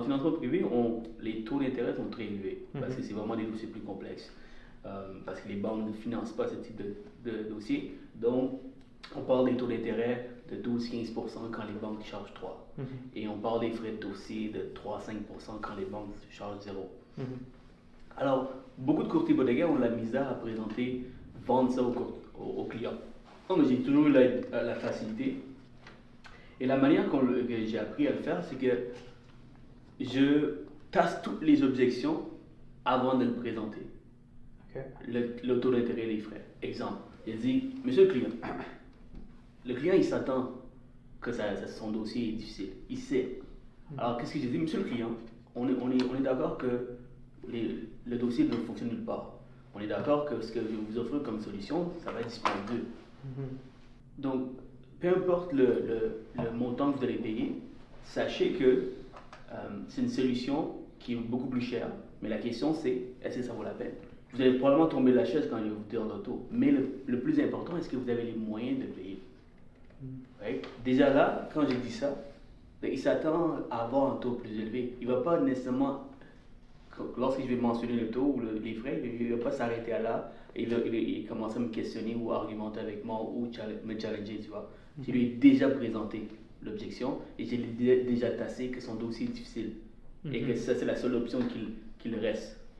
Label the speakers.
Speaker 1: le financement privé, les taux d'intérêt sont très élevés parce que c'est vraiment des dossiers plus complexes. Parce que les banques ne financent pas ce type de dossier. Donc, on parle des taux d'intérêt de 12-15% quand les banques chargent 3. Et on parle des frais de dossier de 3-5% quand les banques chargent 0. Alors, beaucoup de courtiers hypothécaires ont la misère à présenter, vendre ça aux clients. Donc, j'ai toujours eu la facilité. Et la manière que j'ai appris à le faire, c'est que je tasse toutes les objections avant de le présenter. Le taux d'intérêt et les frais. Exemple, il dit, monsieur le client il s'attend que son dossier est difficile. Il sait. Alors, qu'est-ce que j'ai dit, monsieur le client, on est d'accord que le dossier ne fonctionne nulle part. On est d'accord que ce que je vous offre comme solution, ça va être dispendieux. Donc, peu importe le montant que vous allez payer, sachez que c'est une solution qui est beaucoup plus chère. Mais la question c'est, est-ce que ça vaut la peine? Vous allez probablement tomber de la chaise quand il va vous dire l'auto. Mais le plus important, est-ce que vous avez les moyens de payer? Right? Déjà là, quand je dis ça, il s'attend à avoir un taux plus élevé. Il ne va pas nécessairement, lorsque je vais mentionner le taux ou les frais, il ne va pas s'arrêter à là. Il va commencer à me questionner ou à argumenter avec moi ou me challenger, tu vois. Je lui ai déjà présenté l'objection et je lui ai déjà tassé que son dossier est difficile et que ça, c'est la seule option qu'il reste.